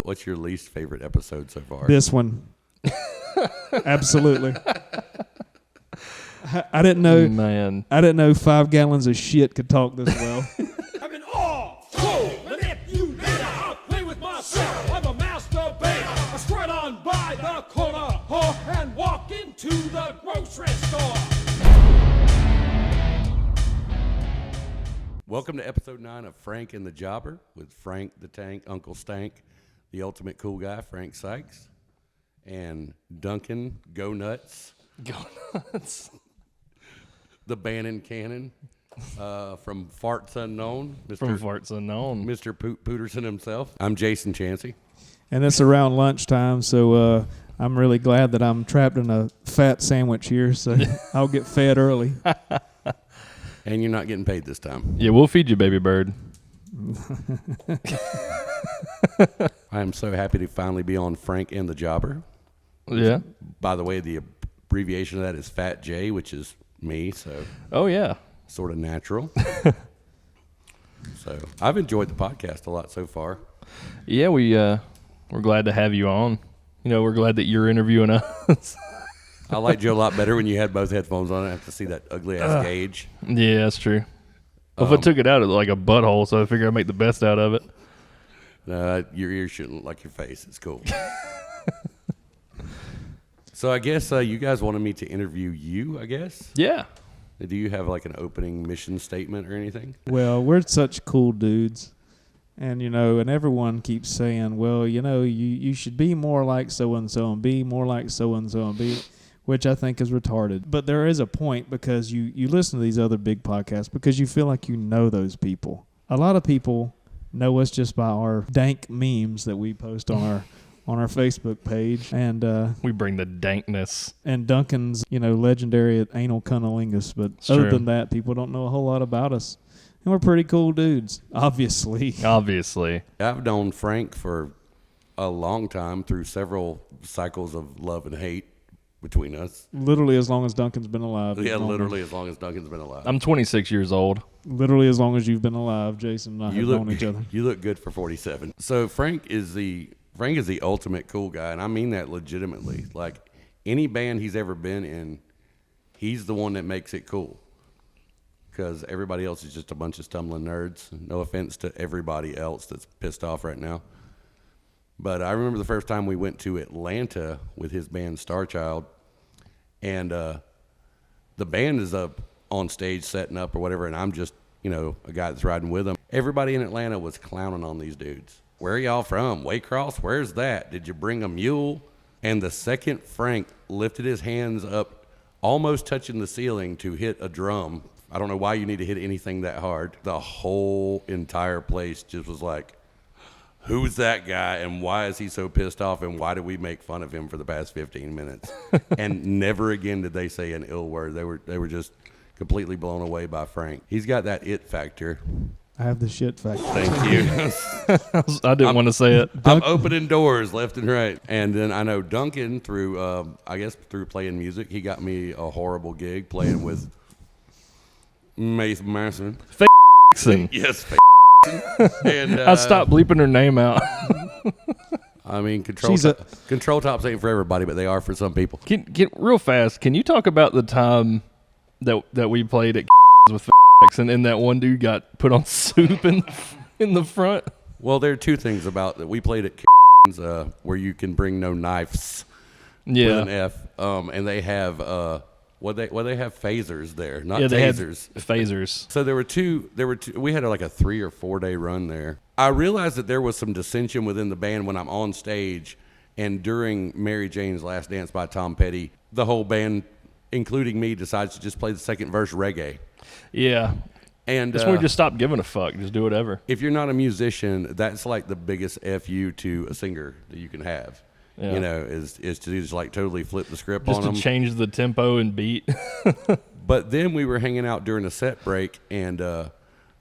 What's your least favorite episode so far? This one. Absolutely. I didn't know. Man. I didn't know 5 gallons of shit could talk this well. I'm an and if you later, I'll play with myself. I'm a masturbator. I strut on by the corner and walk into the grocery store. Welcome to episode 9 of Frank and the Jobber with Frank the Tank, Uncle Stank, the ultimate cool guy, Frank Sykes, and Duncan, Go Nuts. Go Nuts. The Bannon Cannon from Farts Unknown. From Farts Unknown. Mr. Pooterson himself. I'm Jason Chancey. And it's around lunchtime, so I'm really glad that I'm trapped in a fat sandwich here, so I'll get fed early. And you're not getting paid this time. Yeah, we'll feed you, baby bird. I am so happy to finally be on Frank and the Jobber. Yeah. By the way, the abbreviation of that is Fat J, which is me, so. Oh, yeah. Sort of natural. So I've enjoyed the podcast a lot so far. Yeah, we're glad to have you on. You know, we're glad that you're interviewing us. I liked you a lot better when you had both headphones on. I have to see that ugly-ass gauge. Yeah, that's true. Well, if I took it out, it looked like a butthole, so I figured I'd make the best out of it. Your ears shouldn't look like your face. It's cool. So I guess you guys wanted me to interview you, I guess? Yeah. Do you have like an opening mission statement or anything? Well, we're such cool dudes. And, you know, and everyone keeps saying, well, you know, you should be more like so-and-so and be more like so-and-so and be... which I think is retarded. But there is a point because you listen to these other big podcasts because you feel like you know those people. A lot of people know us just by our dank memes that we post on our Facebook page. And we bring the dankness. And Duncan's, you know, legendary anal cunnilingus. But It's other true. than that, people don't know a whole lot about us. And we're pretty cool dudes, obviously. Obviously. I've known Frank for a long time through several cycles of love and hate between us. Literally as long as Duncan's been alive. Yeah, literally as long as Duncan's been alive. I'm 26 years old. Literally as long as you've been alive, Jason and I have known each other. You look good for 47. So Frank is the ultimate cool guy, and I mean that legitimately. Like, any band he's ever been in, he's the one that makes it cool. Because everybody else is just a bunch of stumbling nerds. No offense to everybody else that's pissed off right now. But I remember the first time we went to Atlanta with his band Starchild, and the band is up on stage setting up or whatever, and I'm just, you know, a guy that's riding with them. Everybody in Atlanta was clowning on these dudes. Where are y'all from? Waycross? Where's that? Did you bring a mule? And the second Frank lifted his hands up, almost touching the ceiling to hit a drum, I don't know why you need to hit anything that hard. The whole entire place just was like, who's that guy and why is he so pissed off and why did we make fun of him for the past 15 minutes? And never again did they say an ill word. They were just completely blown away by Frank. He's got that it factor. I have the shit factor. Thank you. I didn't want to say it. I'm opening doors left and right. And then I know Duncan through, I guess through playing music, he got me a horrible gig playing with Mace Masson. Yes, and I stopped bleeping her name out. I mean, control tops ain't for everybody, but they are for some people. Get real fast. Can you talk about the time that we played at with and that one dude got put on soup in the front? Well, there are two things about that. We played at where you can bring no knives. Yeah. With an F. And they have they have phasers there, not they tasers. had phasers. So there were two. We had like a 3 or 4 day run there. I realized that there was some dissension within the band when I'm on stage, and during Mary Jane's Last Dance by Tom Petty, the whole band, including me, decides to just play the second verse reggae. Yeah. And that's when we just stopped giving a fuck. Just do whatever. If you're not a musician, that's like the biggest FU to a singer that you can have. Yeah. You know, is to just like totally flip the script just on them. Just to change the tempo and beat. But then we were hanging out during a set break, and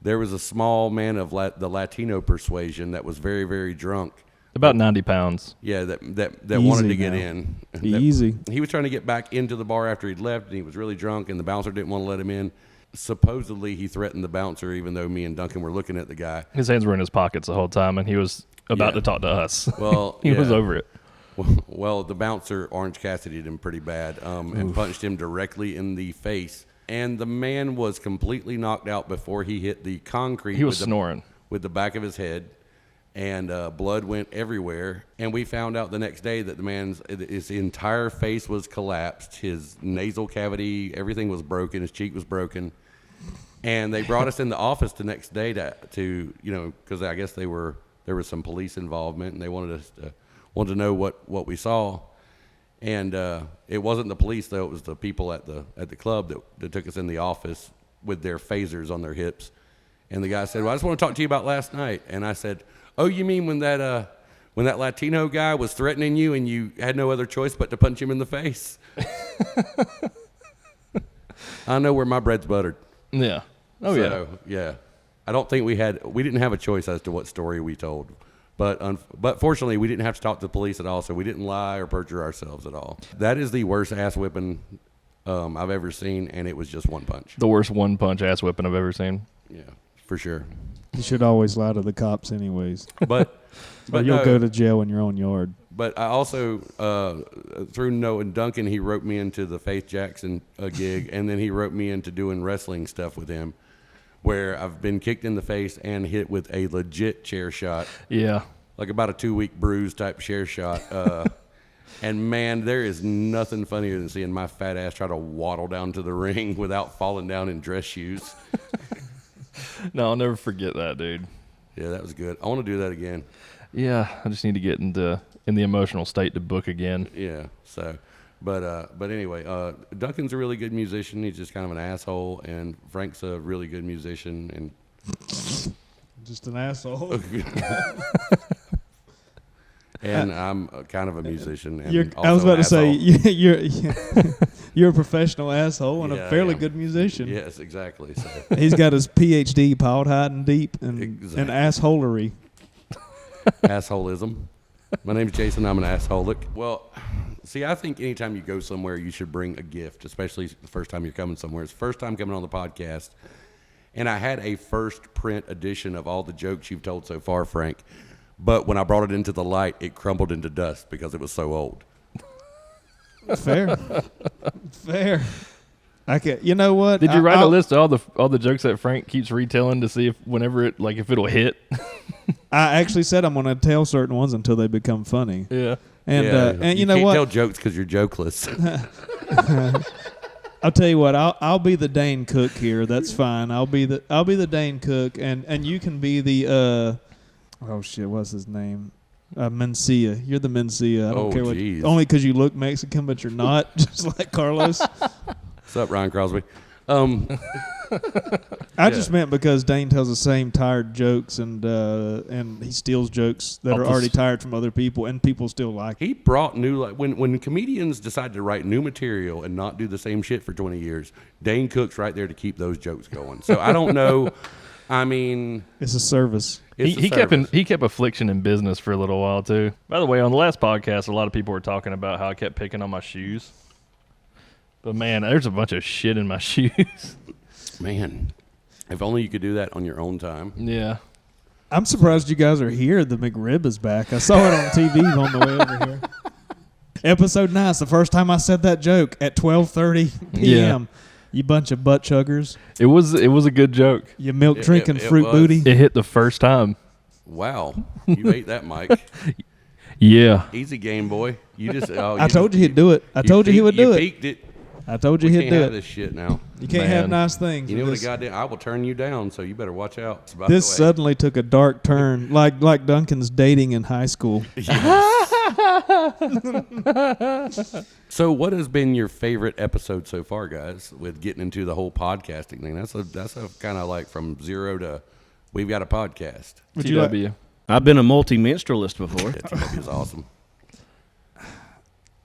there was a small man of the Latino persuasion that was very, very drunk. About 90 pounds. Yeah, that wanted to get in. Easy. He was trying to get back into the bar after he'd left, and he was really drunk, and the bouncer didn't want to let him in. Supposedly, he threatened the bouncer, even though me and Duncan were looking at the guy. His hands were in his pockets the whole time, and he was about Yeah. to talk to us. Well, he was yeah. over it. Well, the bouncer, Orange Cassidy, did him pretty bad and punched him directly in the face. And the man was completely knocked out before he hit the concrete. He was snoring. With the back of his head. And blood went everywhere. And we found out the next day that the man's his entire face was collapsed. His nasal cavity, everything was broken. His cheek was broken. And they brought us in the office the next day to because I guess there was some police involvement, and they wanted to know what we saw. And it wasn't the police, though. It was the people at the club that took us in the office with their phasers on their hips. And the guy said, "Well, I just want to talk to you about last night." And I said, "Oh, you mean when that Latino guy was threatening you and you had no other choice but to punch him in the face?" I know where my bread's buttered. Yeah. Oh, yeah. I don't think we didn't have a choice as to what story we told. But fortunately, we didn't have to talk to the police at all, so we didn't lie or perjure ourselves at all. That is the worst ass whipping I've ever seen, and it was just one punch. The worst one-punch ass whipping I've ever seen. Yeah, for sure. You should always lie to the cops anyways. But you'll go to jail in your own yard. But I also, through Noah and Duncan, he roped me into the Faith Jackson gig, and then he roped me into doing wrestling stuff with him, where I've been kicked in the face and hit with a legit chair shot. Yeah. Like about a 2-week bruise type chair shot. And, man, there is nothing funnier than seeing my fat ass try to waddle down to the ring without falling down in dress shoes. No, I'll never forget that, dude. Yeah, that was good. I want to do that again. Yeah, I just need to get in the emotional state to book again. Yeah, so... But anyway, Duncan's a really good musician. He's just kind of an asshole, and Frank's a really good musician. And just an asshole. And I'm kind of a musician. And I was also about an to say asshole. you're a professional asshole and Yeah, a fairly I am. good musician. Yes, exactly. So. He's got his PhD piled high and deep and Exactly. assholery. Assholism. My name's Jason. I'm an assholic. Well, see, I think anytime you go somewhere, you should bring a gift, especially the first time you're coming somewhere. It's the first time coming on the podcast. And I had a first print edition of all the jokes you've told so far, Frank. But when I brought it into the light, it crumbled into dust because it was so old. Fair. You know what? Did you write a list of all the jokes that Frank keeps retelling to see if if it'll hit? I actually said I'm going to tell certain ones until they become funny. Yeah. And you know can't what? tell jokes because you're jokeless. I'll tell you what. I'll be the Dane Cook here. That's fine. I'll be the Dane Cook, and you can be the oh shit, what's his name? Mencia. You're the Mencia. I don't care what. Geez. Only because you look Mexican, but you're not, just like Carlos. What's up, Ryan Crosby? I just meant because Dane tells the same tired jokes, and he steals jokes that are already tired from other people, and people still like it. He brought new, when comedians decide to write new material and not do the same shit for 20 years, Dane Cook's right there to keep those jokes going. So I don't know. I mean, It's a service. He kept Affliction in business for a little while too. By the way, on the last podcast, a lot of people were talking about how I kept picking on my shoes. But man, there's a bunch of shit in my shoes. Man, if only you could do that on your own time. Yeah. I'm surprised you guys are here. The McRib is back. I saw it on TV on the way over here. Episode 9. It's the first time I said that joke at 12:30 p.m. Yeah. You bunch of butt chuggers. It was a good joke. You milk drinking it fruit was. booty. It hit the first time. Wow, you ate that, Mike. Yeah. Easy game, boy. You just. I told you he'd do it. I told you he would do You it. peaked it. I told you We he'd can't do have it. this shit now. You can't have Man. nice things. You know what This- a goddamn. I will turn you down, so you better watch out. By This the way. suddenly took a dark turn, like Duncan's dating in high school. So, what has been your favorite episode so far, guys? With getting into the whole podcasting thing, that's a kind of like from zero to we've got a podcast. Would you like- TW. I've been a multi-minstrelist before. That TW is awesome.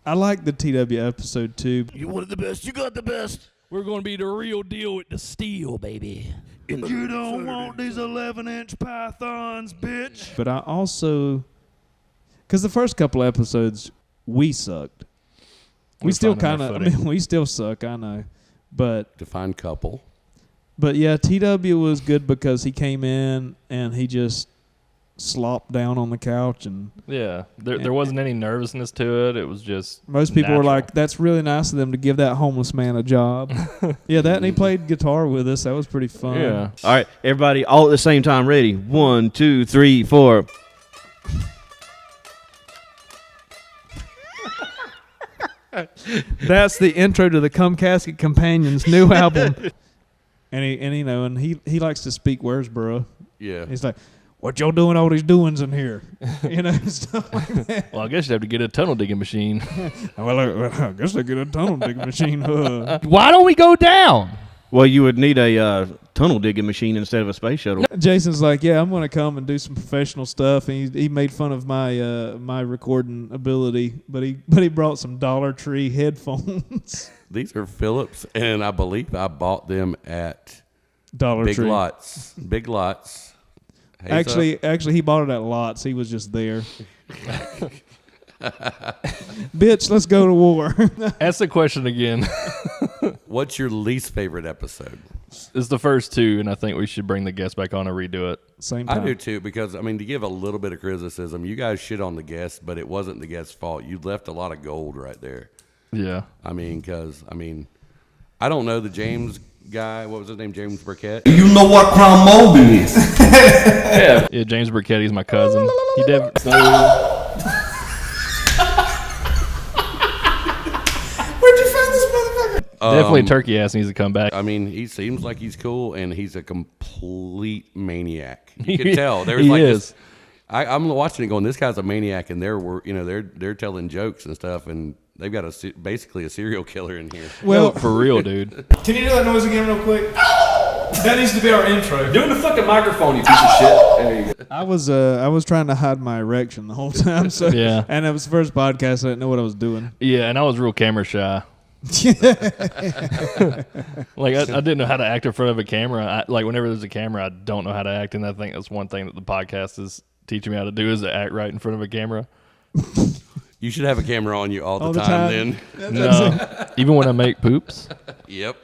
I like the TW episode too. You wanted the best, you got the best. We're going to be the real deal with the steel, baby. You don't want these 11-inch pythons, bitch. But I also, because the first couple episodes we sucked. We We're still finding our kind of. I footing. mean, we still suck. I know, but Define couple. yeah, TW was good because he came in and he just slop down on the couch, and there wasn't any nervousness to it. It was just most people were natural. like, "That's really nice of them to give that homeless man a job." Yeah, that, and he played guitar with us. That was pretty fun. Yeah. All right, everybody, all at the same time. Ready? 1, 2, 3, 4. That's the intro to the Cum Casket Companions' new album. And he likes to speak Worsboro. Yeah. He's like, "What y'all doing all these doings in here?" Stuff like that. Well, I guess you'd have to get a tunnel digging machine. Well, I guess they get a tunnel digging machine. Why don't we go down? Well, you would need a tunnel digging machine instead of a space shuttle. Jason's like, "Yeah, I'm going to come and do some professional stuff." And he made fun of my my recording ability, but he brought some Dollar Tree headphones. These are Philips, and I believe I bought them at Dollar Big Tree. Lots. Big Lots. Actually, he bought it at Lots. He was just there. Bitch, let's go to war. Ask the question again. What's your least favorite episode? It's the first two, and I think we should bring the guest back on and redo it. Same I time. do too, because, I mean, to give a little bit of criticism, you guys shit on the guest, but it wasn't the guest's fault. You left a lot of gold right there. Yeah. I mean, I don't know the James guy. What was his name? James Burkett? You know what Crown Mold is? Yeah, James Burketti's my cousin. He definitely. Where'd you find this motherfucker? Definitely turkey ass needs to come back. I mean, he seems like he's cool, and he's a complete maniac. You can tell. There was He like is. this. I'm watching it going, this guy's a maniac, and they're telling jokes and stuff, and they've got basically a serial killer in here. Well, For real, dude. Can you do that noise again real quick? That needs to be our intro. Do it in the fucking microphone, you piece of shit. There you go. I was trying to hide my erection the whole time. So Yeah. and it was the first podcast. I didn't know what I was doing. Yeah, and I was real camera shy. Like I didn't know how to act in front of a camera. Like whenever there's a camera, I don't know how to act, and I think that's one thing that the podcast is teaching me how to do is to act right in front of a camera. You should have a camera on you all the All the time, time. then. No, even when I make poops. Yep.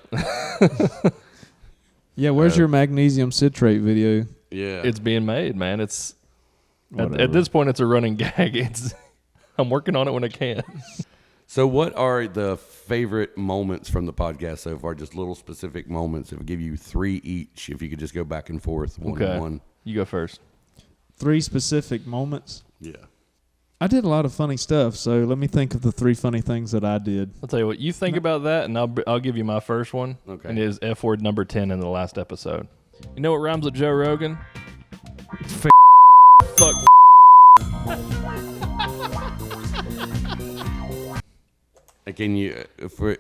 Yeah, where's your magnesium citrate video? Yeah. It's being made, man. It's at Whatever. this point, it's a running gag. I'm working on it when I can. So what are the favorite moments from the podcast so far? Just little specific moments. If I give you 3 each, if you could just go back and forth, one and one. You go first. 3 specific moments. Yeah. I did a lot of funny stuff, so let me think of the 3 funny things that I did. I'll tell you what. You think about that, and I'll give you my first one. Okay. And it is F word number 10 in the last episode. You know what rhymes with Joe Rogan? Fuck. And can you,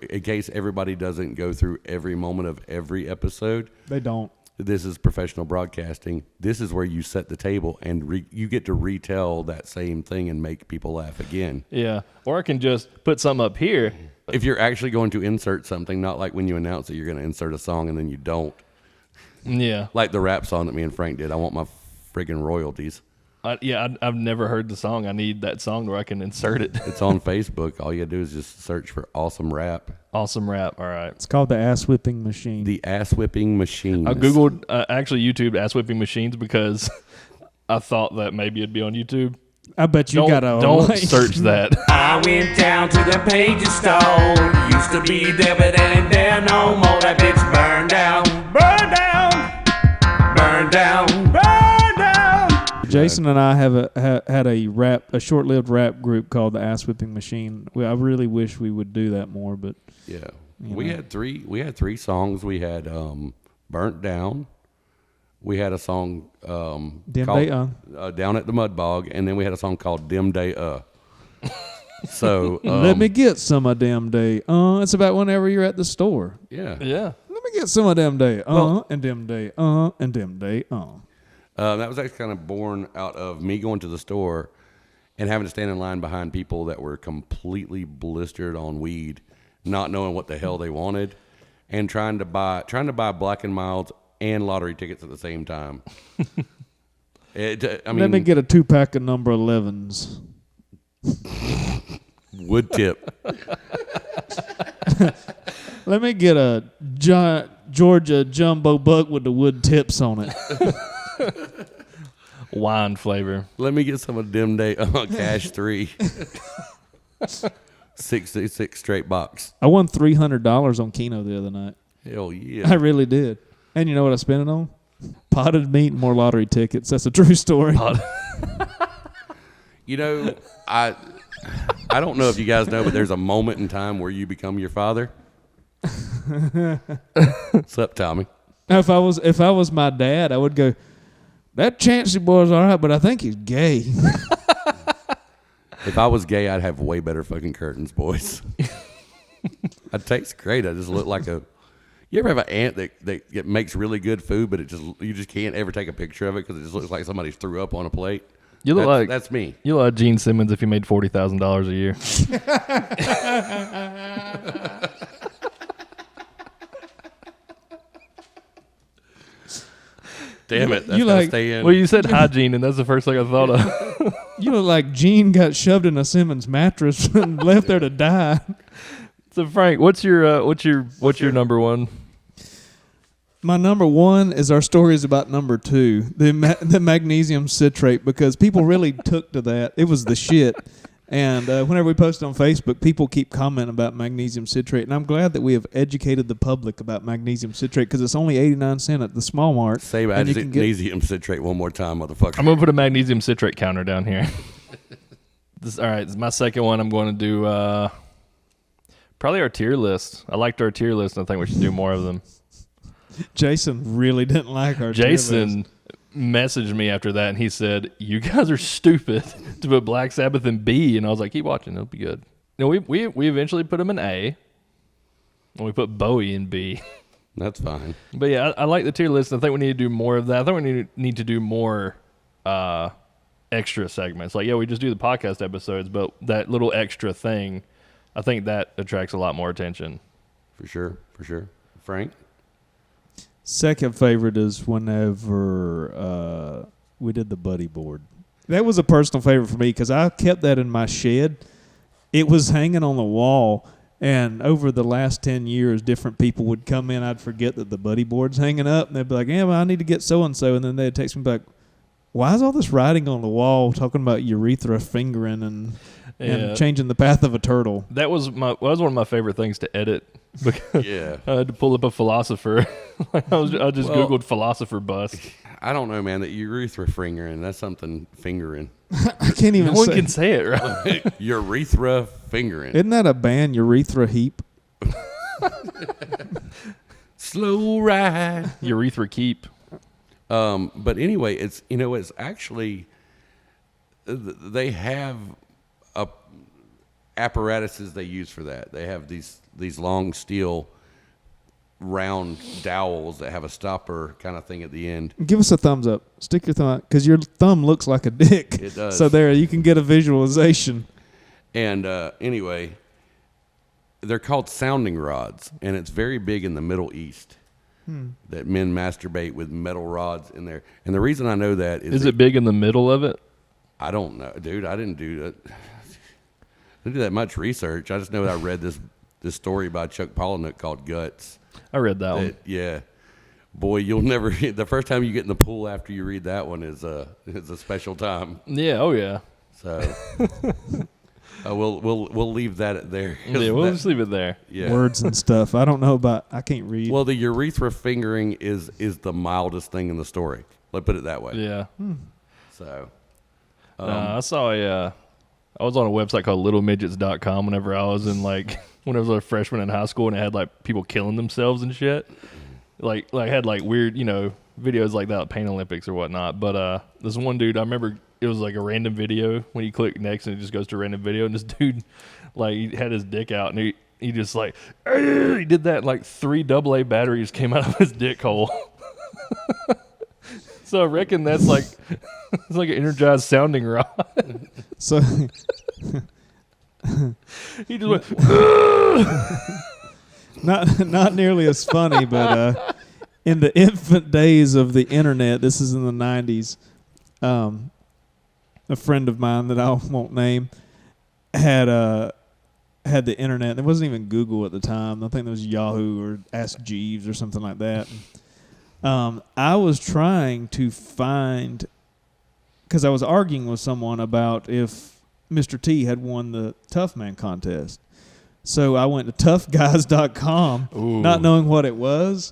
in case everybody doesn't go through every moment of every episode, They don't. this is professional broadcasting. This is where you set the table and you get to retell that same thing and make people laugh again. Yeah. Or I can just put something up here. If you're actually going to insert something, not like when you announce that you're going to insert a song and then you don't. Yeah. Like the rap song that me and Frank did. I want my friggin' royalties. I've never heard the song. I need that song where I can insert it. It's on Facebook. All you gotta do is just search for Awesome Rap. Awesome rap. All right. It's called the ass whipping machine. The ass whipping machine. I Googled, actually YouTube ass whipping machines because I thought that maybe it'd be on YouTube. I bet you got a Don't link. search that. I went down to the Pages store. Used to be there, but that ain't there no more. That bitch burned down, burned down, burned down, burned down. Jason and I had a short-lived rap group called the Ass Whipping Machine. I really wish we would do that more, but Yeah. We had three songs. We had Burnt Down. We had a song Dim called Day Down at the Mud Bog, and then we had a song called Dim Day So let me get some of them day. It's about whenever you're at the store. Yeah. Yeah. Let me get some of them day. And them day. And them day. That was actually kind of born out of me going to the store and having to stand in line behind people that were completely blistered on weed, not knowing what the hell they wanted, and trying to buy Black and Milds and lottery tickets at the same time. Let me get a 2-pack of number 11s. Wood tip. Let me get a Georgia jumbo buck with the wood tips on it. wine flavor. Let me get some of Dim Day Cash 3. 66 straight box. I won $300 on Keno the other night. Hell yeah. I really did. And you know what I spent it on? Potted meat and more lottery tickets. That's a true story. You know, I don't know if you guys know, but there's a moment in time where you become your father. What's up, Tommy? Now, if I was my dad, I would go, that Chancey Boy's all right, but I think he's gay. If I was gay, I'd have way better fucking curtains, boys. I'd taste great. I just look like a... You ever have an aunt that makes really good food, but you just can't ever take a picture of it because it just looks like somebody threw up on a plate? You look that's me. You look like Gene Simmons if you made $40,000 a year. Damn it. That's You gotta like- stay in. Well, you said hygiene, and that's the first thing I thought of. You look like Gene got shoved in a Simmons mattress and left there to die. So Frank, what's your number one? My number one is our stories about number two, the magnesium citrate, because people really took to that. It was the shit. And whenever we post on Facebook, people keep commenting about magnesium citrate. And I'm glad that we have educated the public about magnesium citrate because it's only 89 cents at the small mart. Say magnesium citrate one more time, motherfucker. I'm going to put a magnesium citrate counter down here. All right, this is my second one. I'm going to do probably our tier list. I liked our tier list, and I think we should do more of them. Jason really didn't like our tier list. Jason messaged me after that, and he said, "You guys are stupid to put Black Sabbath in B." And I was like, "Keep watching; it'll be good." You know, we eventually put him in A, and we put Bowie in B. That's fine. But yeah, I like the tier list. I think we need to do more of that. I think we need to do more extra segments. Like, yeah, we just do the podcast episodes, but that little extra thing, I think that attracts a lot more attention. For sure. Frank? Second favorite is whenever we did the buddy board. That was a personal favorite for me because I kept that in my shed. It was hanging on the wall, and over the last 10 years, different people would come in. I'd forget that the buddy board's hanging up, and they'd be like, "Yeah, well, I need to get so-and-so," and then they'd text me back, "Why is all this writing on the wall talking about urethra fingering and changing the path of a turtle?" That was one of my favorite things to edit. Because Yeah. I had to pull up a philosopher. I just Googled philosopher bust. I don't know, man. That urethra fingering, that's something fingering. I can't even No one say. can say it, right? Urethra fingering. Isn't that a band, Urethra Heap? Slow ride. Urethra keep. But anyway, it's actually they have apparatuses they use for that. They have these long steel round dowels that have a stopper kind of thing at the end. Give us a thumbs up. Stick your thumb out because your thumb looks like a dick. It does. So there, you can get a visualization. And anyway, they're called sounding rods, and it's very big in the Middle East. That men masturbate with metal rods in there. And the reason I know that is it big in the middle of it? I don't know, dude. I didn't do that. I didn't do that much research. I just know that I read this story by Chuck Palahniuk called Guts. I read that one. Yeah. Boy, you'll never. The first time you get in the pool after you read that one is a special time. Yeah. Oh yeah. So we'll leave that there. Yeah, we'll just leave it there. Yeah. Words and stuff. I don't know about. I can't read. Well, the urethra fingering is the mildest thing in the story. Let's put it that way. Yeah. So. I saw I was on a website called littlemidgets.com whenever I was when I was a freshman in high school, and it had like people killing themselves and shit. Like had like weird, videos like that, Pain Olympics or whatnot. But this one dude, I remember it was like a random video when you click next and it just goes to a random video, and this dude like he had his dick out and he just like he did that, and like 3 AA batteries came out of his dick hole. So I reckon that's like it's like an energized sounding rod. So He just went. not nearly as funny, but in the infant days of the internet, this is in the 90s. A friend of mine that I won't name had the internet. There wasn't even Google at the time. I think there was Yahoo or Ask Jeeves or something like that. I was trying to find because I was arguing with someone about if Mr. T had won the Tough Man contest. So I went to toughguys.com, not knowing what it was,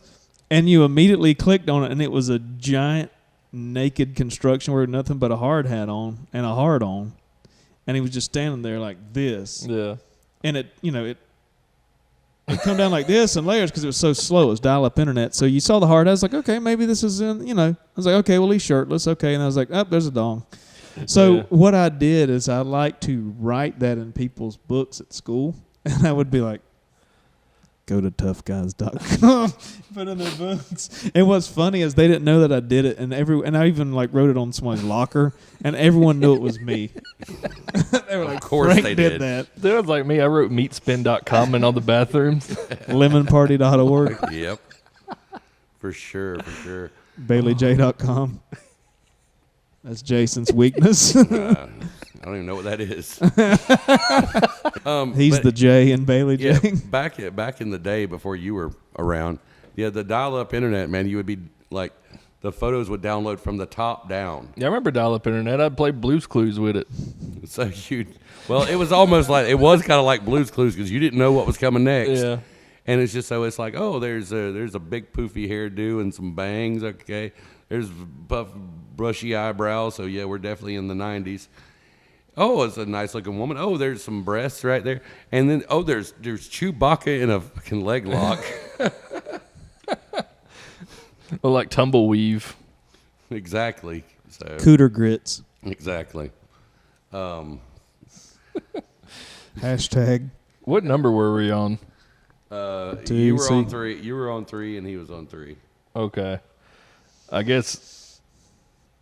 and you immediately clicked on it, and it was a giant naked construction with nothing but a hard hat on and a hard on, and he was just standing there like this. Yeah. And it come down like this in layers because it was so slow. It was dial-up internet. So you saw the hard hat. I was like, okay, maybe this is in, I was like, okay, well, he's shirtless. Okay. And I was like, oh, there's a dong. So what I did is I like to write that in people's books at school. And I would be like, go to toughguys.com, put in their books. And what's funny is they didn't know that I did it. And I even like wrote it on someone's locker. And everyone knew it was me. They were like, of course Frank they did that. That was like me. I wrote meatspin.com in all the bathrooms. Lemonparty.org. Yep. For sure. BaileyJ.com. That's Jason's weakness. I don't even know what that is. He's the J in Bailey J. Yeah, back in the day before you were around, the dial-up internet, man, you would be like, the photos would download from the top down. Yeah, I remember dial-up internet. I'd play Blue's Clues with it. So it was almost like, it was kind of like Blue's Clues because you didn't know what was coming next. Yeah. And it's just it's like, oh, there's a big poofy hairdo and some bangs. Okay, there's buff, brushy eyebrows. So yeah, we're definitely in the 90s. Oh, it's a nice looking woman. Oh, there's some breasts right there. And then there's Chewbacca in a fucking leg lock. Well, like Tumbleweave. Exactly. So Cooter grits. Exactly. Hashtag. What number were we on? You were on 3. You were on 3, and he was on 3. Okay. I guess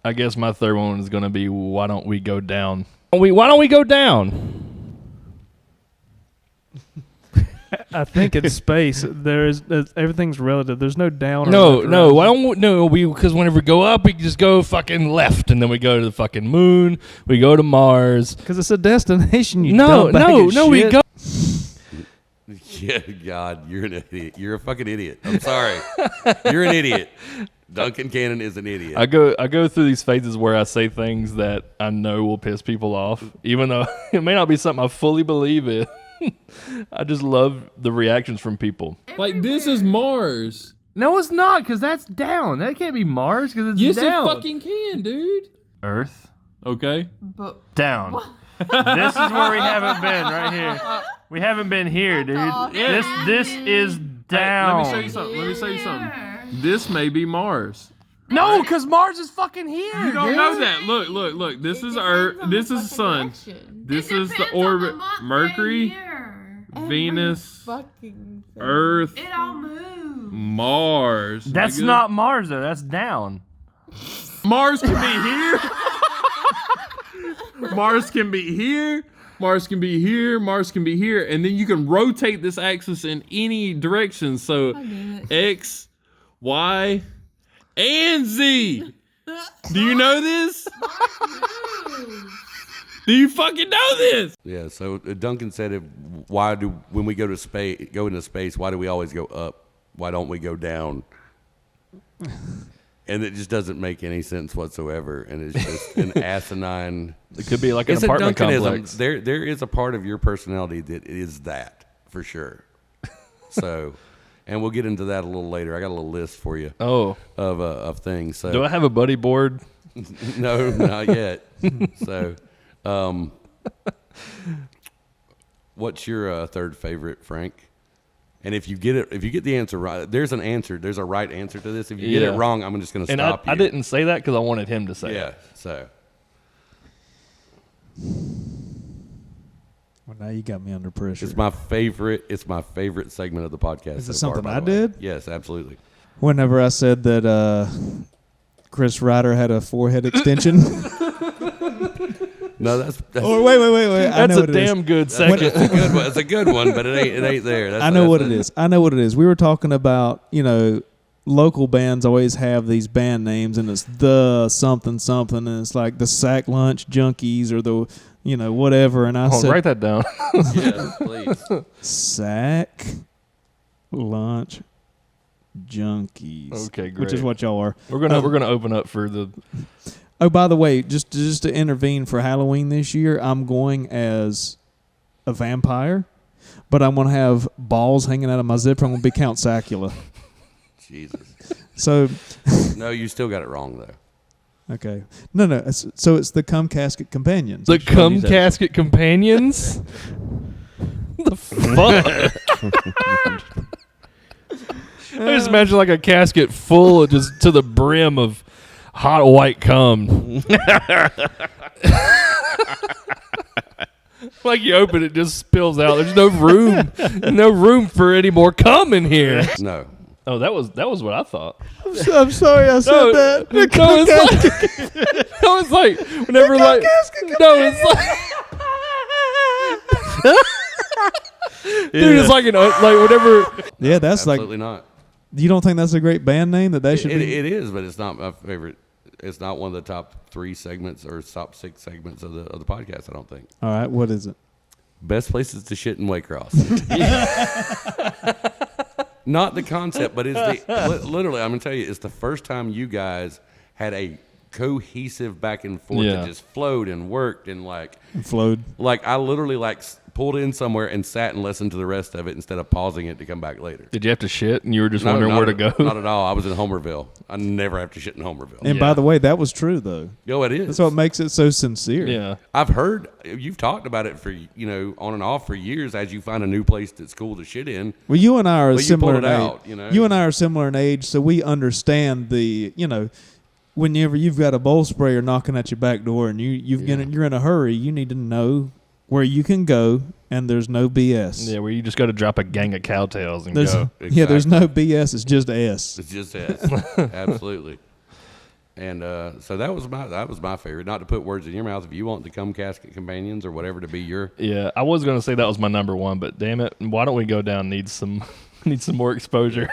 my third one is gonna be why don't we go down? Why don't we go down? I think in space there's everything's relative. There's no down. No. Why don't we? Because whenever we go up, we just go fucking left, and then we go to the fucking moon. We go to Mars. Because it's a destination. We go. Yeah, God, you're an idiot. You're a fucking idiot. I'm sorry. You're an idiot. Duncan Cannon is an idiot. I go through these phases where I say things that I know will piss people off, even though it may not be something I fully believe in. I just love the reactions from people. Like, this is Mars. No, it's not, because that's down. That can't be Mars, because it's yes, down. Yes, it fucking can, dude. Earth. Okay. Down. This is where we haven't been, right here. We haven't been here, dude. This is down. Hey, let me show you something. This may be Mars. No, because Mars is fucking here. You don't know that. Look. This is Earth. This is the sun. This is the orbit. Mercury, Venus, Earth. It all moves. Mars. That's not Mars, though. That's down. Mars can be here. Mars can be here. Mars can be here. Mars can be here. And then you can rotate this axis in any direction. So X, Y, and Z. Do you know this? Do you fucking know this? Yeah, so Duncan said, when we go into space, why do we always go up? Why don't we go down? And it just doesn't make any sense whatsoever, and it's just an asinine. It could be like an apartment complex. There is a part of your personality that is that for sure. So, and we'll get into that a little later. I got a little list for you. Of things. So, do I have a buddy board? No, not yet. So, what's your third favorite, Frank? And if you get the answer right, there's an answer. There's a right answer to this. If you get it wrong, I'm just going to stop you. I didn't say that because I wanted him to say it. Yeah, so. Well, now you got me under pressure. It's my favorite segment of the podcast. Is it something I did? Yes, absolutely. Whenever I said that Chris Ryder had a forehead extension. No, that's wait. That's a damn good second. It's a good one, but it ain't there. I know what it is. I know what it is. We were talking about, local bands always have these band names, and it's the something, and it's like the Sack Lunch Junkies or the, whatever. And I said, write that down. Yes, please. Sack Lunch Junkies. Okay, great. Which is what y'all are. We're gonna open up for the. Oh, by the way, just to intervene for Halloween this year, I'm going as a vampire, but I'm going to have balls hanging out of my zipper. I'm going to be Count Sacula. Jesus. So. No, you still got it wrong though. Okay. No. So it's the Cum Casket Companions. The Cum Casket Companions? The fuck? I just imagine like a casket full of just to the brim of hot white cum. Like you open it, just spills out. There's no room for any more cum in here. No. Oh, that was what I thought. I'm sorry I said that. It's like whenever like it's like dude, it's like like whatever. Yeah, that's absolutely not. You don't think that's a great band name that should be? It is, but it's not my favorite. It's not one of the top 3 segments or top 6 segments of the podcast. I don't think. All right, what is it? Best places to shit in Waycross. Not the concept, but it's literally. I'm gonna tell you, it's the first time you guys had a cohesive back and forth that just flowed and worked and flowed. Like I literally pulled in somewhere and sat and listened to the rest of it instead of pausing it to come back later. Did you have to shit and you were just wondering where to go? Not at all. I was in Homerville. I never have to shit in Homerville. And by the way, that was true though. Yo, it is. That's what makes it so sincere. Yeah. I've heard you've talked about it for on and off for years as you find a new place that's cool to shit in. Well, you and I are similar in age. Out, You and I are similar in age, so we understand the whenever you've got a bowl sprayer knocking at your back door and you're in a hurry, you need to know where you can go and there's no BS. Yeah, where you just got to drop a gang of cowtails and go. Exactly. Yeah, there's no BS. It's just S. It's just S. Absolutely. And so that was my favorite. Not to put words in your mouth. If you want the Cum Casket Companions or whatever to be your. Yeah, I was gonna say that was my number 1, but damn it, why don't we go down? Need some more exposure.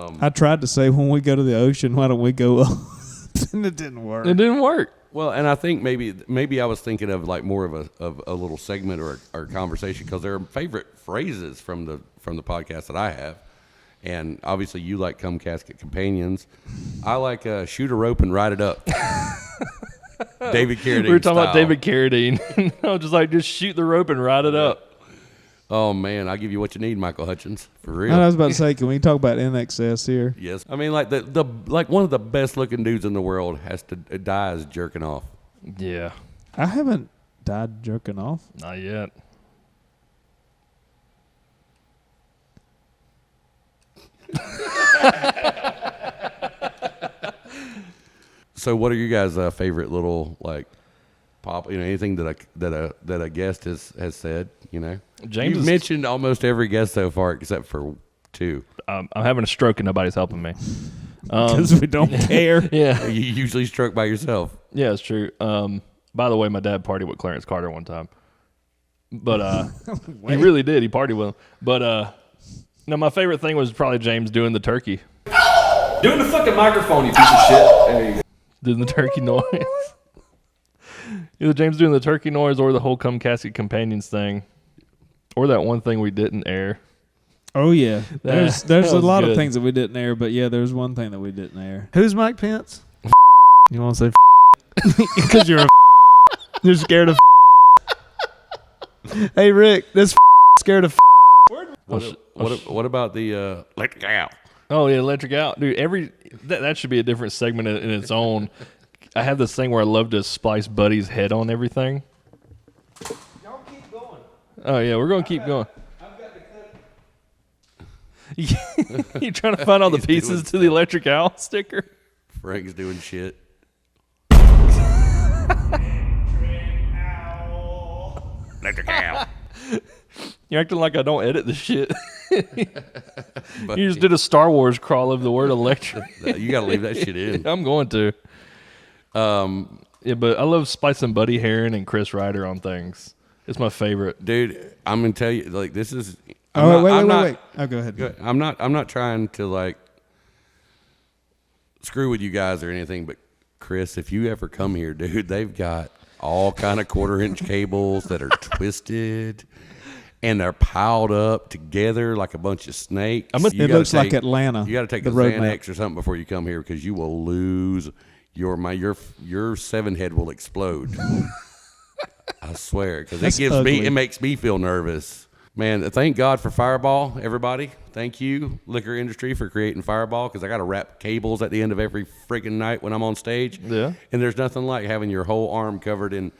I tried to say when we go to the ocean, why don't we go? And it didn't work. It didn't work. Well, and I think maybe I was thinking of like more of a little segment or conversation because there are favorite phrases from the podcast that I have, and obviously you like Cum Casket Companions. I like shoot a rope and ride it up. David Carradine. We were talking about style. David Carradine. I was just shoot the rope and ride it up. Oh man, I'll give you what you need, Michael Hutchins, for real. I was about to say, can we talk about NXS here? Yes, I mean like the one of the best looking dudes in the world has to die as jerking off. Yeah, I haven't died jerking off. Not yet. So, what are you guys' favorite little pop? Anything that a guest has said. James You've mentioned almost every guest so far except for 2. I'm having a stroke and nobody's helping me. Because we don't care. Yeah, You usually stroke by yourself. yeah, it's true. By the way, my dad partied with Clarence Carter one time, but he really did. He partied with him. But no, my favorite thing was probably James doing the turkey. Doing the fucking microphone, you piece of shit. Hey. Doing the turkey noise. Either James doing the turkey noise or the whole Cum Casket Companions thing. Or that one thing we didn't air. Oh yeah, there's that a was lot good. of things that we didn't air, but yeah, there's one thing that we didn't air. Who's Mike Pence? You want to say because you're scared of. Hey Rick, this scared of. What about the Lectric Ow? Oh yeah, Lectric Ow, dude. That should be a different segment in its own. I have this thing where I love to splice Buddy's head on everything. Y'all keep going. Oh yeah, we're gonna keep going. I've got to cut. You trying to find all the He's pieces doing to the Electric Owl sticker? Frank's doing shit. Lectric Ow. You're acting like I don't edit the shit. You just did a Star Wars crawl of the word electric. You got to leave that shit in. I'm going to. Yeah, but I love splicing Buddy Heron and Chris Ryder on things. It's my favorite. Dude, I'm going to tell you, this is... Wait. Oh, go ahead. I'm not trying to, screw with you guys or anything, but Chris, if you ever come here, dude, they've got all kind of 1/4-inch cables that are twisted, and they're piled up together like a bunch of snakes. It looks like Atlanta. You got to take the a road Xanax map. or something before you come here because you will lose your 7 head will explode. I swear, because it makes me feel nervous. Man, thank God for Fireball, everybody. Thank you, liquor industry, for creating Fireball, because I got to wrap cables at the end of every freaking night when I'm on stage. Yeah. And there's nothing like having your whole arm covered in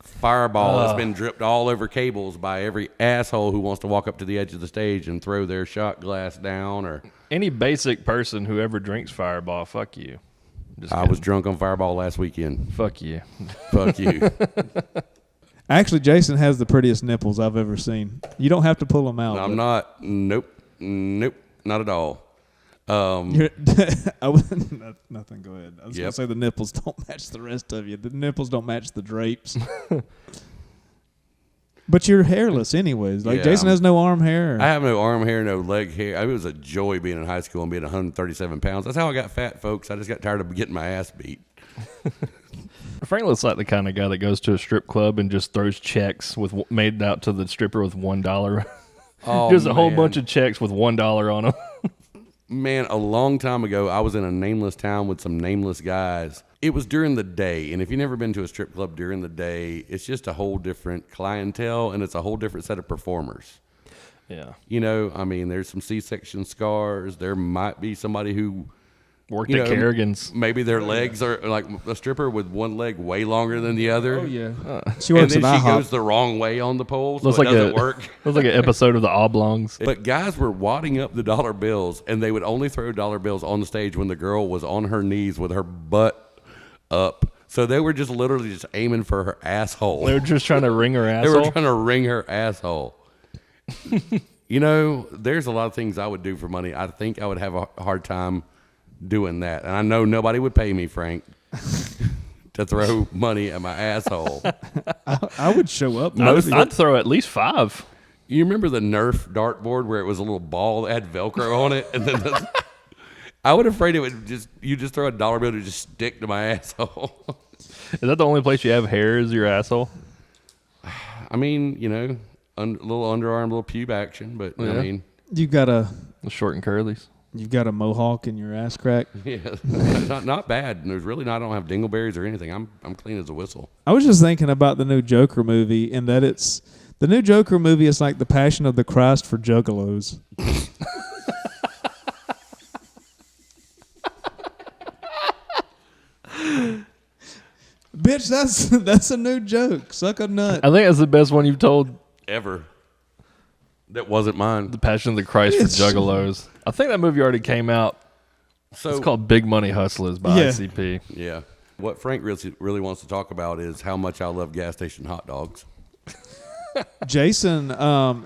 Fireball that's been dripped all over cables by every asshole who wants to walk up to the edge of the stage and throw their shot glass down. Or any basic person who ever drinks Fireball, fuck you. I was drunk on Fireball last weekend. Fuck you. Fuck you. Actually, Jason has the prettiest nipples I've ever seen. You don't have to pull them out. I'm not. Nope. Not at all. Nothing. Go ahead. I was gonna say the nipples don't match the rest of you. The nipples don't match the drapes. But you're hairless, anyways. Like Jason has no arm hair. I have no arm hair, no leg hair. It was a joy being in high school and being 137 pounds. That's how I got fat, folks. I just got tired of getting my ass beat. Frank looks like the kind of guy that goes to a strip club and just throws checks made out to the stripper with $1. Oh, just a whole bunch of checks with $1 on them. Man, a long time ago, I was in a nameless town with some nameless guys. It was during the day, and if you've never been to a strip club during the day, it's just a whole different clientele, and it's a whole different set of performers. Yeah. You know, I mean, there's some C-section scars. There might be somebody who worked at Kerrigan's. Maybe their legs are like a stripper with one leg way longer than the other. Oh, yeah. She works and then at she IHOP. goes the wrong way on the pole, so it doesn't work. It was like an episode of the Oblongs. But guys were wadding up the dollar bills, and they would only throw dollar bills on the stage when the girl was on her knees with her butt up. So they were just literally just aiming for her asshole. They were just trying to wring her asshole? They were trying to wring her asshole. You know, there's a lot of things I would do for money. I think I would have a hard time doing that. And I know nobody would pay me, Frank, to throw money at my asshole. I would show up. I'd throw at least 5. You remember the Nerf dartboard where it was a little ball that had Velcro on it? And then I would afraid it would you just throw a dollar bill to just stick to my asshole. Is that the only place you have hair is your asshole? I mean, you know, a little underarm, little pube action, but I mean. You've got the short and curlies. You've got a mohawk in your ass crack. Yeah, not bad. There's really not. I don't have dingleberries or anything. I'm clean as a whistle. I was just thinking about the new Joker movie, and that the new Joker movie is like the Passion of the Christ for juggalos. Bitch, that's a new joke. Suck a nut. I think that's the best one you've told ever. That wasn't mine. The Passion of the Christ for Juggalos. I think that movie already came out. So it's called Big Money Hustlers by ICP. Yeah. What Frank really wants to talk about is how much I love gas station hot dogs. Jason, I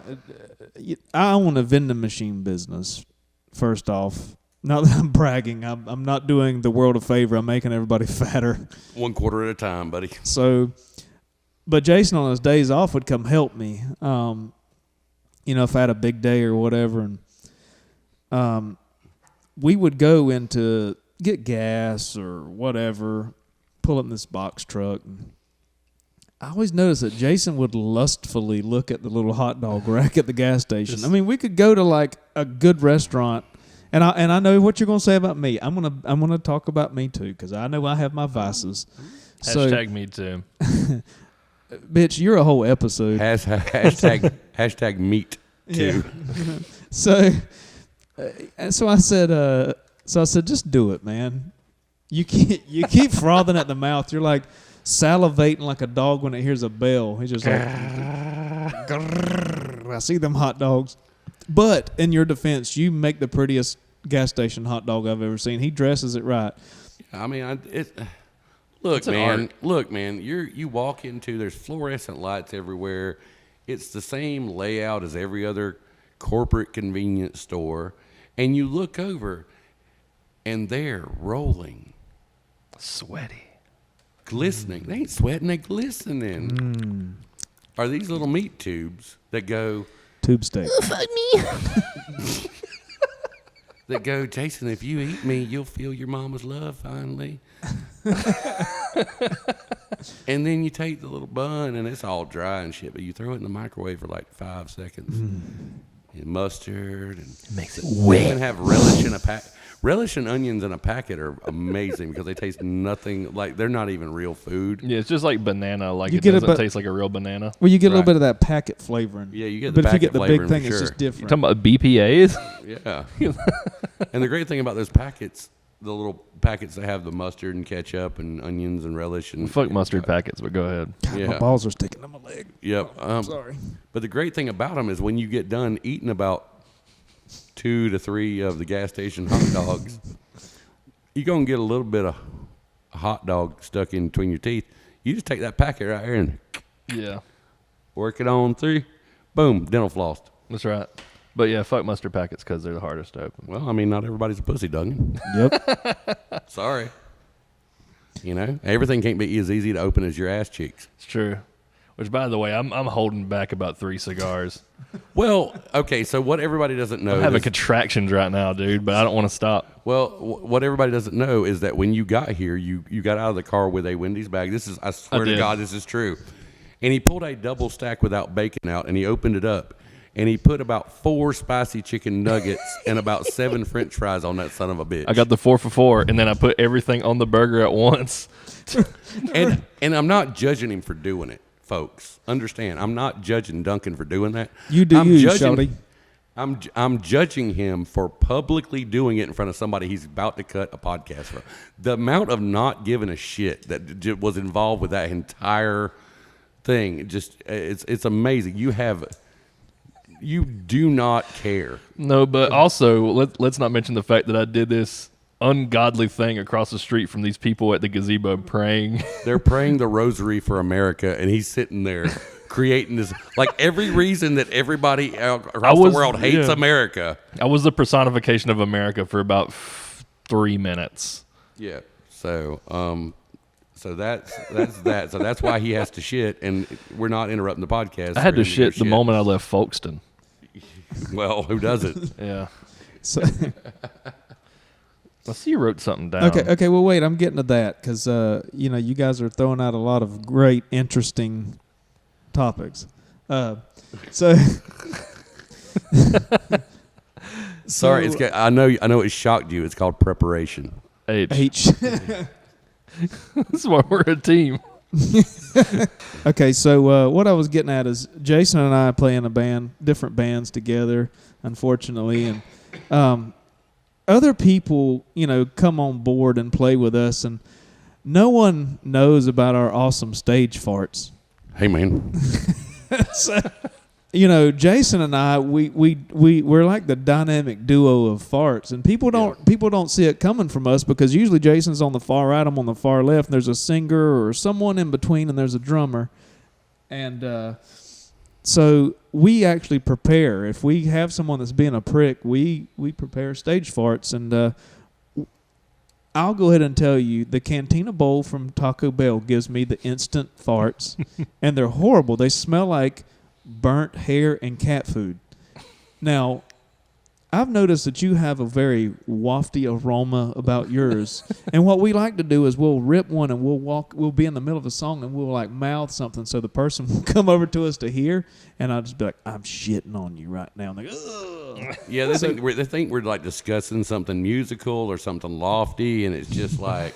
own a vending machine business. First off, not that I'm bragging. I'm not doing the world a favor. I'm making everybody fatter. 1 quarter at a time, buddy. So, but Jason on his days off would come help me. You know, if I had a big day or whatever, and we would go in to get gas or whatever, pull up in this box truck. And I always noticed that Jason would lustfully look at the little hot dog rack at the gas station. I mean, we could go to like a good restaurant, and I know what you're gonna say about me. I'm gonna talk about me too, because I know I have my vices. Hashtag me too. Bitch, you're a whole episode. Hashtag meat too. Yeah. So I said, just do it, man. You keep frothing at the mouth. You're like salivating like a dog when it hears a bell. He's just like, I see them hot dogs. But in your defense, you make the prettiest gas station hot dog I've ever seen. He dresses it right. I mean, Look, man. You walk into, there's fluorescent lights everywhere. It's the same layout as every other corporate convenience store. And you look over, and they're rolling. Sweaty. Glistening. They ain't sweating, they glistening. Are these little meat tubes that go... Tube steak. Fuck me. That go, Jason, if you eat me, you'll feel your mama's love finally. And then you take the little bun, and it's all dry and shit, but you throw it in the microwave for like 5 seconds. and mustard, and It makes it you wet. can have relish in a pack. Relish and onions in a packet are amazing because they taste nothing like they're not even real food. Yeah, it's just like banana. Like You it get doesn't it, but- taste like a real banana. Well, you get a little Right. bit of that packet flavoring. Yeah, you get the But if you packet get the big flavoring thing, for it's sure. just different. You talking about BPAs? Yeah. And the great thing about those packets, the little packets that have the mustard and ketchup and onions and relish and Fuck mustard packets, but go ahead. God, Yeah. my balls are sticking to my leg. Yep. Sorry. But the great thing about them is when you get done eating about 2 to 3 of the gas station hot dogs, you're going to get a little bit of hot dog stuck in between your teeth. You just take that packet right here and Yeah, work it on through. Boom, dental floss. that's right. But yeah, fuck mustard packets because they're the hardest to open. Well, I mean, not everybody's a pussy, Duncan. Yep. Sorry. You know, everything can't be as easy to open as your ass cheeks. It's true. Which, by the way, I'm holding back about 3 cigars. Well, okay, so what everybody doesn't know I'm having is- contractions right now, dude, but I don't want to stop. Well, what everybody doesn't know is that when you got here, you got out of the car with a Wendy's bag. This is, I swear to did. God, this is true. And he pulled a double stack without bacon out, and he opened it up, and he put about 4 spicy chicken nuggets and about 7 French fries on that son of a bitch. I got the 4 for $4, and then I put everything on the burger at once. and I'm not judging him for doing it, folks. Understand? I'm not judging Duncan for doing that. You do I'm you, judging, shawty. I'm judging him for publicly doing it in front of somebody he's about to cut a podcast for. The amount of not giving a shit that was involved with that entire thing, just it's amazing. You do not care. No, but also, let's not mention the fact that I did this ungodly thing across the street from these people at the gazebo praying. They're praying the rosary for America, and he's sitting there creating this, like every reason that everybody across the world hates America. I was the personification of America for about 3 minutes. Yeah. So, so that's that. So that's why he has to shit, and we're not interrupting the podcast. I had for to him shit go the moment I left Folkestone. Well, who doesn't? Yeah. So, I see you wrote something down. okay. Well, wait. I'm getting to that because you guys are throwing out a lot of great, interesting topics. So Sorry, I know it shocked you. It's called preparation. H. That's why we're a team. Okay, so what I was getting at is Jason and I play in a band, different bands together, unfortunately, and other people, come on board and play with us, and no one knows about our awesome stage farts. Hey, man. So, Jason and I, we're like the dynamic duo of farts, and people don't see it coming from us because usually Jason's on the far right, I'm on the far left, and there's a singer or someone in between, and there's a drummer, and so we actually prepare. If we have someone that's being a prick, we prepare stage farts, and I'll go ahead and tell you, the Cantina Bowl from Taco Bell gives me the instant farts, and they're horrible. They smell like burnt hair and cat food. Now, I've noticed that you have a very wafty aroma about yours, and what we like to do is we'll rip one and we'll be in the middle of a song and we'll like mouth something so the person will come over to us to hear, and I'll just be like, I'm shitting on you right now. And they go, ugh. Yeah, they think we're like discussing something musical or something lofty, and it's just like,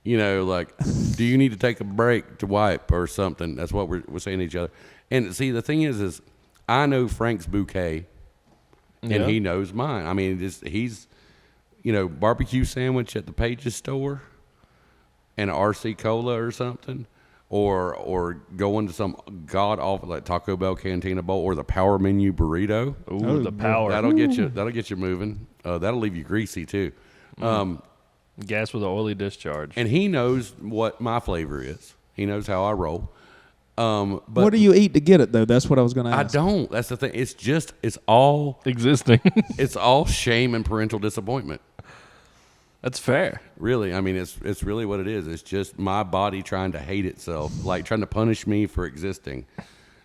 like, do you need to take a break to wipe or something? That's what we're saying to each other. And see, the thing is I know Frank's bouquet, and he knows mine. I mean, he's, barbecue sandwich at the Pages store, and an RC Cola or something, or going to some god awful like Taco Bell Cantina Bowl or the Power Menu burrito. Ooh, the power. That'll get you moving. That'll leave you greasy too. Gas with an oily discharge. And he knows what my flavor is. He knows how I roll. But what do you eat to get it though? That's what I was going to ask. I don't. That's the thing. It's all existing. It's all shame and parental disappointment. That's fair. Really, I mean, it's really what it is. It's just my body trying to hate itself, like trying to punish me for existing.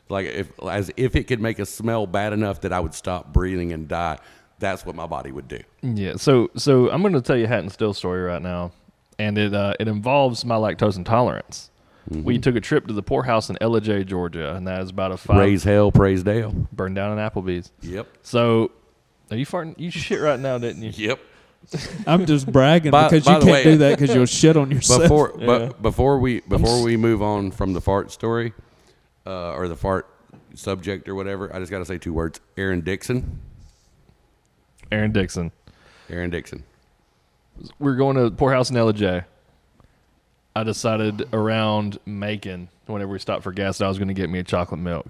Like as if it could make us smell bad enough that I would stop breathing and die. That's what my body would do. Yeah. So I'm going to tell you a Hat and Still story right now, and it involves my lactose intolerance. we took a trip to the poorhouse in Ellijay, Georgia, and that is about a 5. Raise hell, praise Dale. Burned down an Applebee's. Yep. So, are you farting? You shit right now, didn't you? Yep. I'm just bragging By because you the can't way- do that because you'll shit on yourself. Before we move on from the fart story, or the fart subject or whatever, I just got to say 2 words. Aaron Dixon. Aaron Dixon. We're going to the poorhouse in Ellijay. I decided around Macon, whenever we stopped for gas, that I was going to get me a chocolate milk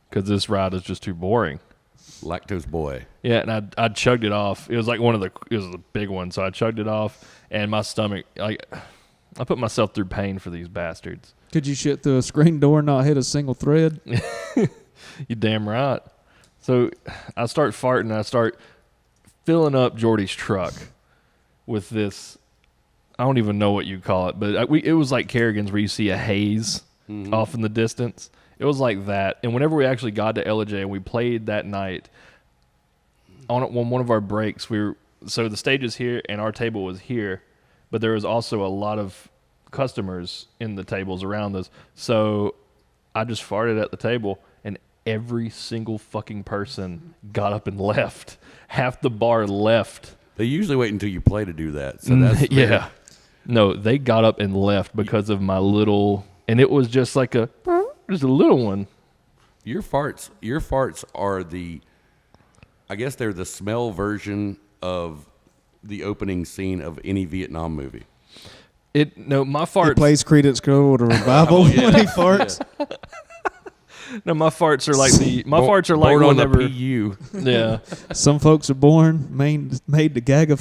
because this ride is just too boring. Lactose boy. Yeah, and I chugged it off. It was like it was a big one, so I chugged it off, and my stomach, like, I put myself through pain for these bastards. Could you shit through a screen door and not hit a single thread? You damn right. So I start farting. I start filling up Jordy's truck with this. I don't even know what you call it, but it was like Kerrigan's where you see a haze off in the distance. It was like that. And whenever we actually got to Ellijay and we played that night, on one of our breaks, so the stage is here and our table was here, but there was also a lot of customers in the tables around us. So I just farted at the table, and every single fucking person got up and left. Half the bar left. They usually wait until you play to do that. So that's yeah. No, they got up and left because of my little, and it was just like just a little one. Your farts are I guess they're the smell version of the opening scene of any Vietnam movie. My farts. He plays Creedence Clearwater Revival when he farts. Yeah. No, my farts are like farts are like born whenever. on the PU. Yeah. Some folks are born made to gag a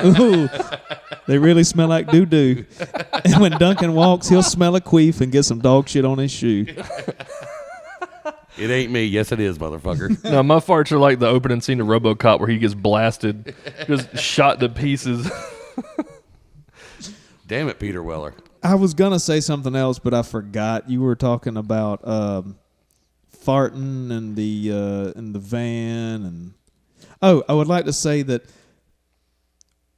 Ooh, they really smell like doo-doo. And when Duncan walks, he'll smell a queef and get some dog shit on his shoe. It ain't me. Yes, it is, motherfucker. No, my farts are like the opening scene of RoboCop where he gets blasted, just shot to pieces. Damn it, Peter Weller. I was going to say something else, but I forgot. You were talking about farting and in the van. And I would like to say that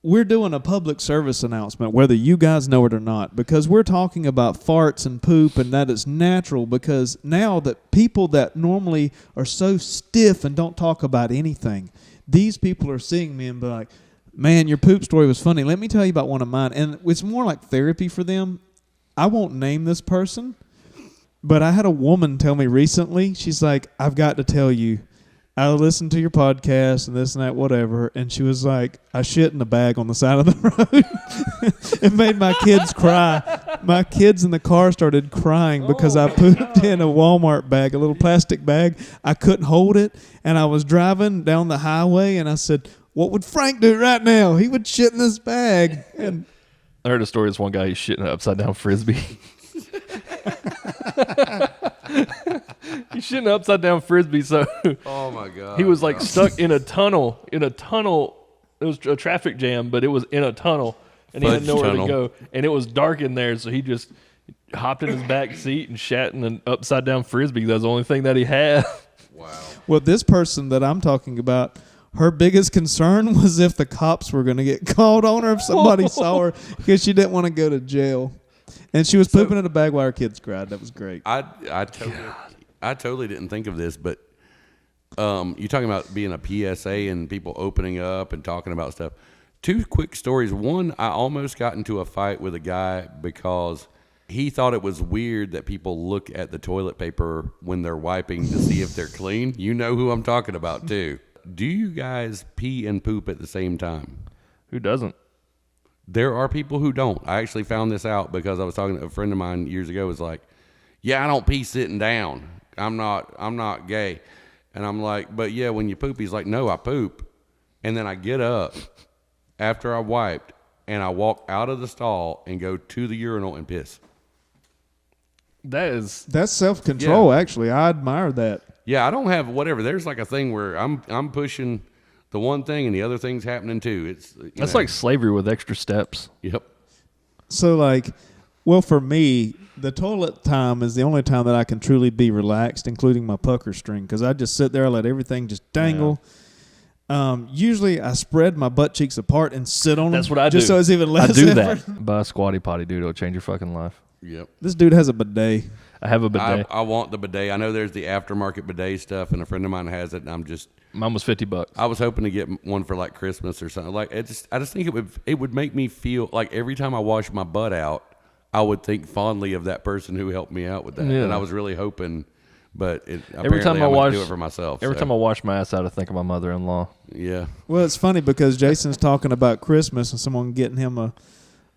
we're doing a public service announcement, whether you guys know it or not, because we're talking about farts and poop and that it's natural, because now that people that normally are so stiff and don't talk about anything, these people are seeing me and be like, man, your poop story was funny. Let me tell you about one of mine. And it's more like therapy for them. I won't name this person, but I had a woman tell me recently, she's like, I've got to tell you, I listened to your podcast and this and that, whatever. And she was like, I shit in the bag on the side of the road. It made my kids cry. My kids in the car started crying because I pooped in a Walmart bag, a little plastic bag. I couldn't hold it. And I was driving down the highway and I said, what would Frank do right now? He would shit in this bag. And I heard a story of this one guy, he's shitting an upside down Frisbee. He's shitting an upside down Frisbee, so oh my God. He was like stuck in a tunnel. It was a traffic jam, but it was in a tunnel, and he had nowhere to go. And it was dark in there, so he just hopped in his back seat and shat in an upside down Frisbee. That was the only thing that he had. Wow. Well, this person that I'm talking about, her biggest concern was if the cops were going to get called on her if somebody saw her, because she didn't want to go to jail. And she was pooping in a bag while her kids cried. That was great. I totally didn't think of this, but you're talking about being a PSA and people opening up and talking about stuff. 2 quick stories. One, I almost got into a fight with a guy because he thought it was weird that people look at the toilet paper when they're wiping to see if they're clean. You know who I'm talking about, too. Do you guys pee and poop at the same time? Who doesn't? There are people who don't. I actually found this out because I was talking to a friend of mine years ago. Was like, yeah, I don't pee sitting down. I'm not gay. And I'm like, but yeah, when you poop, he's like, no, I poop. And then I get up after I wiped and I walk out of the stall and go to the urinal and piss. That's self-control, actually. I admire that. Yeah, I don't have whatever. There's like a thing where I'm pushing the one thing and the other thing's happening too. That's like slavery with extra steps. Yep. So well, for me, the toilet time is the only time that I can truly be relaxed, including my pucker string, because I just sit there, let everything just dangle. Yeah. Usually I spread my butt cheeks apart and sit on them. That's what I do. Just so it's even less I do effort. that. Buy a squatty potty, dude. It'll change your fucking life. Yep. This dude has a bidet. I have a bidet. I want the bidet. I know there's the aftermarket bidet stuff, and a friend of mine has it, and I'm just. Mine was $50. I was hoping to get one for like Christmas or something. Like I just think it would make me feel like every time I wash my butt out, I would think fondly of that person who helped me out with that, and I was really hoping. But every time I do it for myself. Every time I wash my ass out, I think of my mother-in-law. Yeah. Well, it's funny because Jason's talking about Christmas and someone getting him a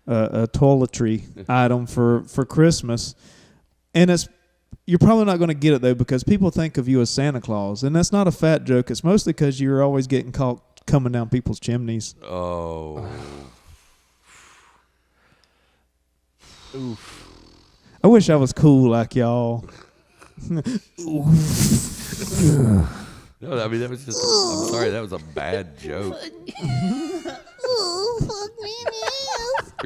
toiletry item for Christmas, and you're probably not going to get it though because people think of you as Santa Claus, and that's not a fat joke. It's mostly because you're always getting caught coming down people's chimneys. Oh. Oof. I wish I was cool like y'all. No, I mean that was just. I'm sorry, that was a bad joke.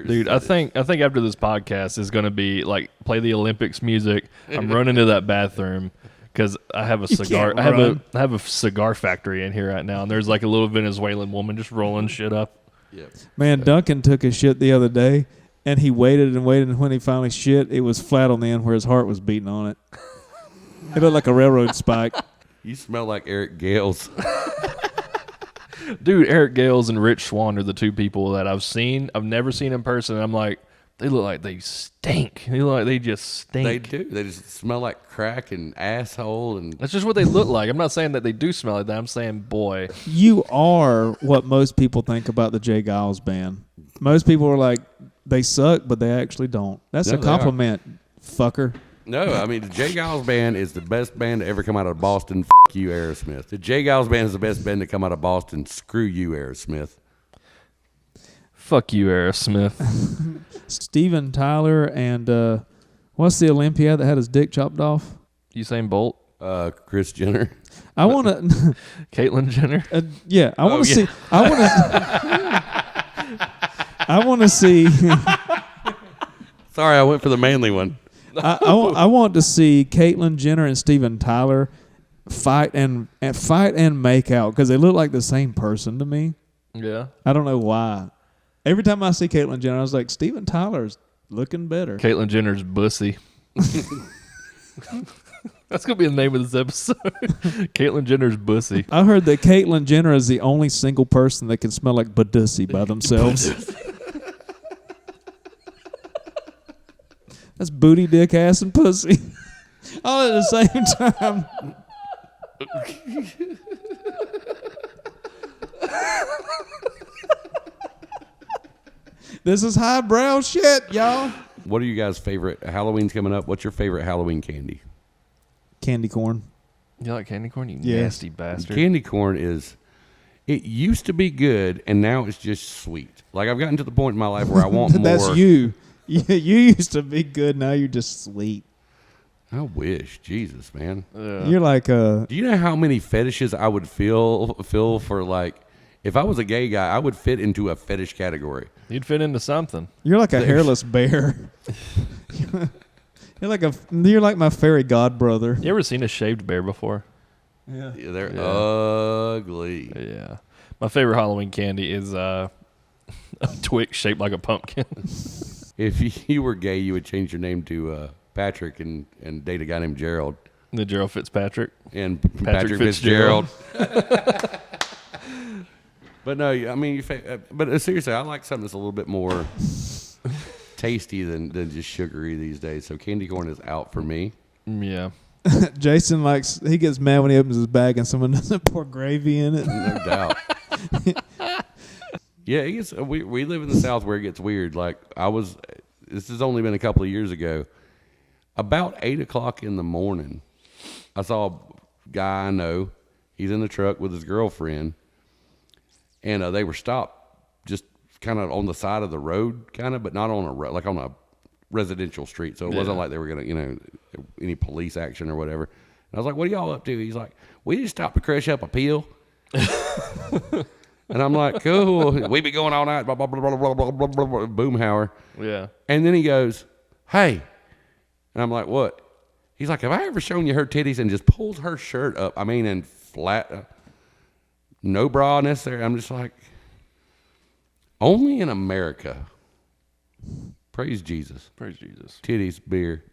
Dude, I think after this podcast is going to be like play the Olympics music. I'm running to that bathroom because I have a cigar. I have a cigar factory in here right now, and there's like a little Venezuelan woman just rolling shit up. Yep. Man, Duncan took his shit the other day, and he waited, and when he finally shit, it was flat on the end where his heart was beating on it. It looked like a railroad spike. You smell like Eric Gales. Dude, Eric Gales and Rich Swann are the two people that I've seen. I've never seen in person. And I'm like, they look like they stink. They look like they just stink. They do. They just smell like crack and asshole. And that's just what they look like. I'm not saying that they do smell like that. I'm saying, boy. You are what most people think about the J. Giles band. Most people are like, they suck, but they actually don't. That's a compliment, fucker. No, I mean, the J. Giles Band is the best band to ever come out of Boston. F*** you, Aerosmith. The J. Giles Band is the best band to come out of Boston. Screw you, Aerosmith. Fuck you, Aerosmith. Steven Tyler and what's the Olympiad that had his dick chopped off? Usain Bolt. Kris Jenner. I want to. Caitlyn Jenner. Yeah, I want to see. I want to see. Sorry, I went for the manly one. I want to see Caitlyn Jenner and Steven Tyler fight and make out because they look like the same person to me. Yeah. I don't know why. Every time I see Caitlyn Jenner, I was like, Steven Tyler's looking better. Caitlyn Jenner's Bussy. That's going to be the name of this episode. Caitlyn Jenner's Bussy. I heard that Caitlyn Jenner is the only single person that can smell like Badussy by themselves. That's booty, dick, ass, and pussy. All at the same time. This is highbrow shit, y'all. What are you guys' favorite? Halloween's coming up. What's your favorite Halloween candy? Candy corn. You like candy corn? You Yes. nasty bastard. Candy corn is... It used to be good, and now it's just sweet. Like, I've gotten to the point in my life where I want more. That's you. You used to be good. Now you're just sweet. I wish. Jesus, man. You're like Do you know how many fetishes I would feel for, like... If I was a gay guy, I would fit into a fetish category. You'd fit into something. You're like a hairless bear. You're like my fairy godbrother. You ever seen a shaved bear before? Yeah. They're ugly. Yeah. My favorite Halloween candy is a Twix shaped like a pumpkin. If you were gay, you would change your name to Patrick and date a guy named Gerald. The Gerald Fitzpatrick. And Patrick Fitzgerald. But no, I mean, but seriously, I like something that's a little bit more tasty than just sugary these days. So candy corn is out for me. Yeah. Jason he gets mad when he opens his bag and someone doesn't pour gravy in it. No doubt. Yeah, it gets, we live in the South where it gets weird. Like this has only been a couple of years ago. About 8 o'clock in the morning, I saw a guy I know. He's in the truck with his girlfriend. And they were stopped just kind of on the side of the road, but not on like on a residential street. So it wasn't like they were going to, any police action or whatever. And I was like, what are y'all up to? He's like, we just stopped to crush up a pill. And I'm like, cool. We be going all night, blah, blah, blah, blah, blah, blah, blah, blah, blah, boomhauer. Yeah. And then he goes, hey. And I'm like, what? He's like, have I ever shown you her titties? And just pulls her shirt up. I mean, in flat... No bra necessary. I'm just like, only in America Praise Jesus. Praise Jesus. Titties, beer.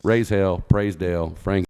Raise hell, praise Dale, Frank.